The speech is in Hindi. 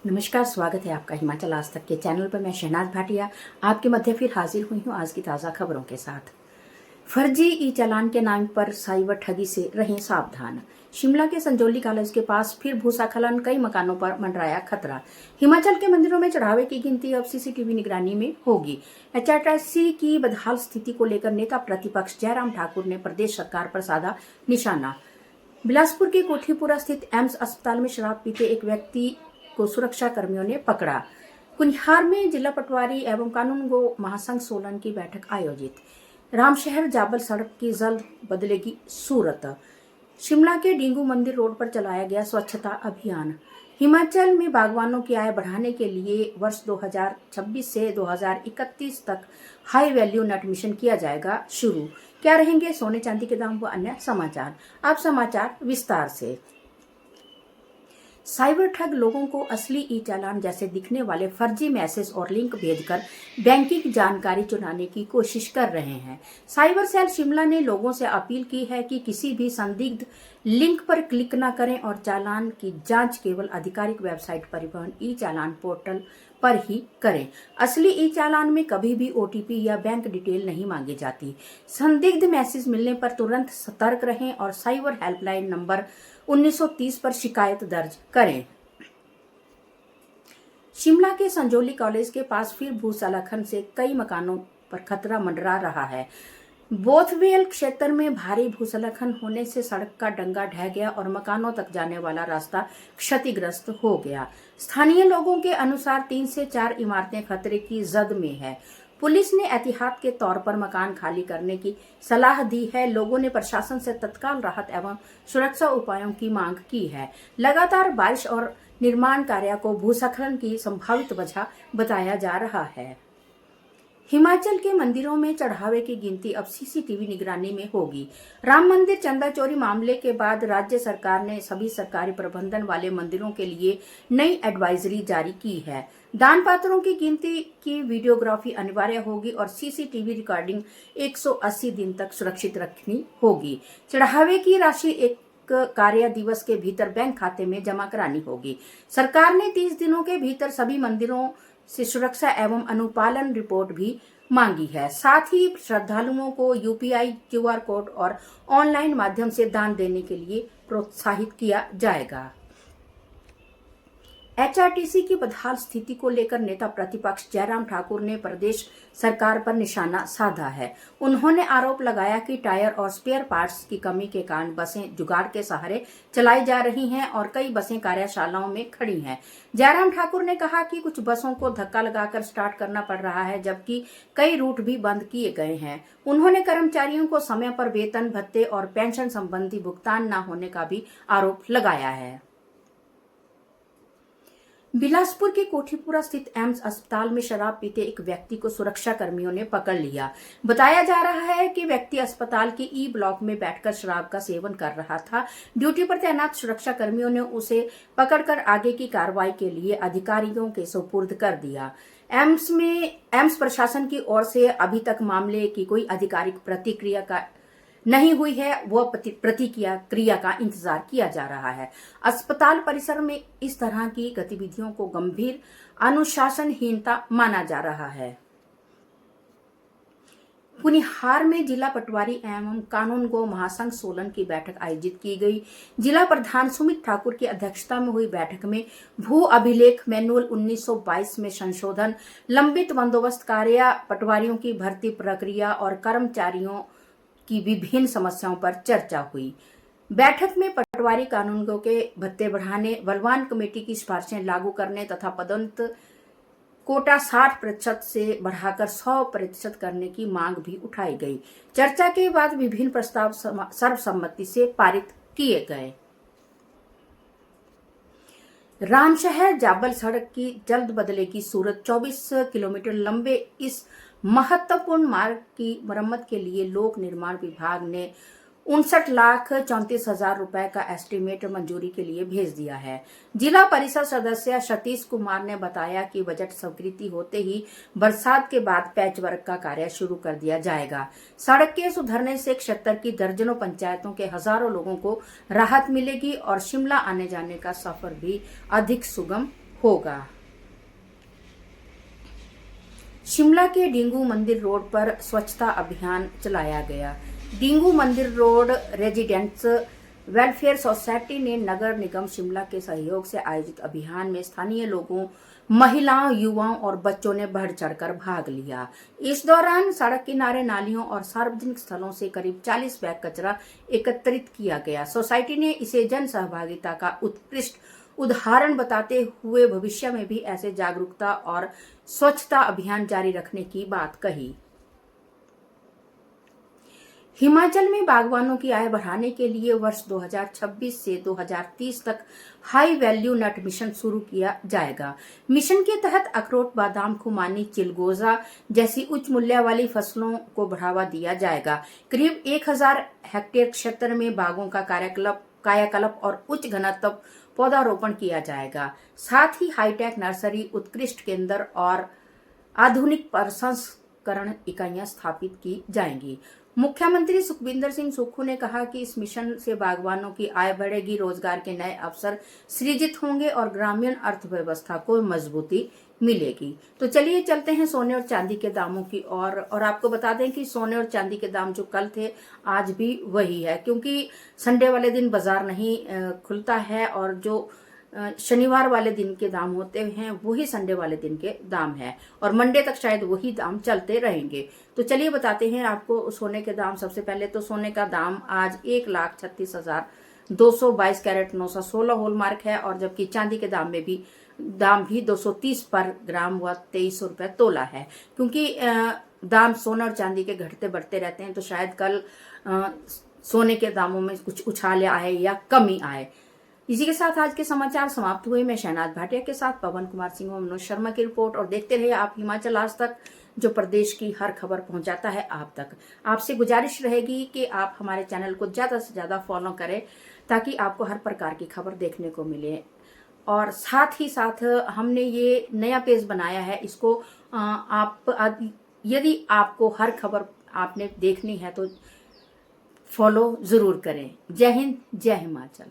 नमस्कार, स्वागत है आपका हिमाचल आज तक के चैनल पर। मैं शहनाज भाटिया आपके मध्य फिर हाजिर हुई हूँ आज की ताज़ा खबरों के साथ। फर्जी ई चालान के नाम पर साइबर ठगी से रहें सावधान। शिमला के संजौली कॉलेज के पास फिर भूस्खलन, कई मकानों पर मंडराया खतरा। हिमाचल के मंदिरों में चढ़ावे की गिनती अब सीसीटीवी निगरानी में होगी। एचआरटीसी की बदहाल स्थिति को लेकर नेता प्रतिपक्ष जयराम ठाकुर ने प्रदेश सरकार पर साधा निशाना। बिलासपुर के कोठीपुरा स्थित एम्स अस्पताल में शराब पीते एक व्यक्ति को सुरक्षा कर्मियों ने पकड़ा। कुनिहार में जिला पटवारी एवं कानून गो महासंघ सोलन की बैठक आयोजित। रामशहर जाबल सड़क की जल्द बदलेगी सूरत। शिमला के डिंगू मंदिर रोड पर चलाया गया स्वच्छता अभियान। हिमाचल में बागवानों की आय बढ़ाने के लिए वर्ष 2026 से 2031 तक हाई वैल्यू नट मिशन किया जाएगा शुरू। क्या रहेंगे सोने चांदी के दाम व अन्य समाचार। अब समाचार विस्तार से। साइबर ठग लोगों को असली ई चालान जैसे दिखने वाले फर्जी मैसेज और लिंक भेजकर बैंकिंग जानकारी चुराने की कोशिश कर रहे हैं। साइबर सेल शिमला ने लोगों से अपील की है कि किसी भी संदिग्ध लिंक पर क्लिक न करें और चालान की जांच केवल आधिकारिक वेबसाइट परिवहन ई चालान पोर्टल पर ही करें। असली ई चालान में कभी भी ओटीपी या बैंक डिटेल नहीं मांगी जाती। संदिग्ध मैसेज मिलने पर तुरंत सतर्क रहें और साइबर हेल्पलाइन नंबर 1930 पर शिकायत दर्ज करें। शिमला के संजौली कॉलेज के पास फिर भूस्खलन से कई मकानों पर खतरा मंडरा रहा है। बोथवेल क्षेत्र में भारी भूस्खलन होने से सड़क का डंगा ढह गया और मकानों तक जाने वाला रास्ता क्षतिग्रस्त हो गया। स्थानीय लोगों के अनुसार 3 से 4 इमारतें खतरे की जद में है। पुलिस ने एहतियात के तौर पर मकान खाली करने की सलाह दी है। लोगों ने प्रशासन से तत्काल राहत एवं सुरक्षा उपायों की मांग की है। लगातार बारिश और निर्माण कार्य को भूस्खलन की संभावित वजह बताया जा रहा है। हिमाचल के मंदिरों में चढ़ावे की गिनती अब सीसीटीवी निगरानी में होगी। राम मंदिर चंदा चोरी मामले के बाद राज्य सरकार ने सभी सरकारी प्रबंधन वाले मंदिरों के लिए नई एडवाइजरी जारी की है। दान पात्रों की गिनती की वीडियोग्राफी अनिवार्य होगी और सीसीटीवी रिकॉर्डिंग 180 दिन तक सुरक्षित रखनी होगी। चढ़ावे की राशि एक कार्य दिवस के भीतर बैंक खाते में जमा करानी होगी। सरकार ने 30 दिनों के भीतर सभी मंदिरों से सुरक्षा एवं अनुपालन रिपोर्ट भी मांगी है। साथ ही श्रद्धालुओं को यूपीआई, क्यूआर कोड और ऑनलाइन माध्यम से दान देने के लिए प्रोत्साहित किया जाएगा। एचआरटीसी की बदहाल स्थिति को लेकर नेता प्रतिपक्ष जयराम ठाकुर ने प्रदेश सरकार पर निशाना साधा है। उन्होंने आरोप लगाया कि टायर और स्पेयर पार्ट्स की कमी के कारण बसें जुगाड़ के सहारे चलाई जा रही हैं और कई बसें कार्यशालाओं में खड़ी हैं। जयराम ठाकुर ने कहा कि कुछ बसों को धक्का लगाकर स्टार्ट करना पड़ रहा है, जबकि कई रूट भी बंद किए गए हैं। उन्होंने कर्मचारियों को समय पर वेतन भत्ते और पेंशन संबंधी भुगतान न होने का भी आरोप लगाया है। बिलासपुर के कोठीपुरा स्थित एम्स अस्पताल में शराब पीते एक व्यक्ति को सुरक्षा कर्मियों ने पकड़ लिया। बताया जा रहा है कि व्यक्ति अस्पताल के ई ब्लॉक में बैठकर शराब का सेवन कर रहा था। ड्यूटी पर तैनात सुरक्षा कर्मियों ने उसे पकड़कर आगे की कार्रवाई के लिए अधिकारियों के सुपुर्द कर दिया। एम्स प्रशासन की ओर से अभी तक मामले की कोई आधिकारिक प्रतिक्रिया का नहीं हुई है। वह प्रतिक्रिया का इंतजार किया जा रहा है। अस्पताल परिसर में इस तरह की गतिविधियों को गंभीर अनुशासनहीनता माना जा रहा है। कुनिहार में जिला पटवारी एवं कानून गो महासंघ सोलन की बैठक आयोजित की गई। जिला प्रधान सुमित ठाकुर की अध्यक्षता में हुई बैठक में भू अभिलेख मैनुअल 1922 में संशोधन, लंबित बंदोबस्त कार्य, पटवारियों की भर्ती प्रक्रिया और कर्मचारियों की विभिन्न समस्याओं पर चर्चा हुई। बैठक में पटवारी कानूनगो के भत्ते बढ़ाने, बलवान कमेटी की सिफारिशें लागू करने तथा पदोन्नत कोटा 60% से बढ़ाकर 100% करने की मांग भी उठाई गई। चर्चा के बाद विभिन्न प्रस्ताव सर्वसम्मति से पारित किए गए। रामशहर जाबल सड़क की जल्द बदलेगी सूरत। 24 किलोमीटर लंबे इस महत्वपूर्ण मार्ग की मरम्मत के लिए लोक निर्माण विभाग ने 59,34,000 रुपए का एस्टीमेट मंजूरी के लिए भेज दिया है। जिला परिषद सदस्य सतीश कुमार ने बताया कि बजट स्वीकृति होते ही बरसात के बाद पैच वर्क का कार्य शुरू कर दिया जाएगा। सड़क के सुधरने से क्षेत्र की दर्जनों पंचायतों के हजारों लोगों को राहत मिलेगी और शिमला आने जाने का सफर भी अधिक सुगम होगा। शिमला के डिंगू मंदिर रोड पर स्वच्छता अभियान चलाया गया। डिंगू मंदिर रोड रेजिडेंट्स वेलफेयर सोसाइटी ने नगर निगम शिमला के सहयोग से आयोजित अभियान में स्थानीय लोगों, महिलाओं, युवाओं और बच्चों ने बढ़ चढ़कर भाग लिया। इस दौरान सड़क किनारे, नालियों और सार्वजनिक स्थलों से करीब 40 बैग कचरा एकत्रित किया गया। सोसाइटी ने इसे जन सहभागिता का उत्कृष्ट उदाहरण बताते हुए भविष्य में भी ऐसे जागरूकता और स्वच्छता अभियान जारी रखने की बात कही। हिमाचल में बागवानों की आय बढ़ाने के लिए वर्ष 2026 से 2030 तक हाई वैल्यू नट मिशन शुरू किया जाएगा। मिशन के तहत अखरोट, बादाम, खुमानी, चिलगोजा जैसी उच्च मूल्य वाली फसलों को बढ़ावा दिया जाएगा। करीब 1000 हेक्टेयर क्षेत्र में बागों का कायाकल्प और उच्च घनत्व पौधारोपण किया जाएगा। साथ ही हाईटेक नर्सरी, उत्कृष्ट केंद्र और आधुनिक प्रसंस्करण इकाइयां स्थापित की जाएंगी। मुख्यमंत्री सुखविंदर सिंह सुक्खू ने कहा कि इस मिशन से बागवानों की आय बढ़ेगी, रोजगार के नए अवसर सृजित होंगे और ग्रामीण अर्थव्यवस्था को मजबूती मिलेगी। तो चलिए चलते हैं सोने और चांदी के दामों की और आपको बता दें कि सोने और चांदी के दाम जो कल थे आज भी वही है, क्योंकि संडे वाले दिन बाजार नहीं खुलता है और जो शनिवार वाले दिन के दाम होते हैं वही संडे वाले दिन के दाम है और मंडे तक शायद वही दाम चलते रहेंगे। तो चलिए बताते हैं आपको सोने के दाम। सबसे पहले तो सोने का दाम आज 1,36,222 कैरेट 916 हॉलमार्क है और जबकि चांदी के दाम भी 230 पर ग्राम व 2300 रुपए तोला है। क्योंकि दाम सोना और चांदी के घटते बढ़ते रहते हैं तो शायद कल सोने के दामों में कुछ उछाल आए या कमी आए। इसी के साथ आज के समाचार समाप्त हुए। मैं शहनाज भाटिया के साथ पवन कुमार सिंह और मनोज शर्मा की रिपोर्ट। और देखते रहिए आप हिमाचल आज तक, जो प्रदेश की हर खबर पहुंचाता है आप तक। आपसे गुजारिश रहेगी कि आप हमारे चैनल को ज्यादा से ज्यादा फॉलो करें ताकि आपको हर प्रकार की खबर देखने को मिले। और साथ ही साथ हमने ये नया पेज बनाया है, इसको यदि आपको हर खबर आपने देखनी है तो फॉलो जरूर करें। जय हिंद, जय हिमाचल।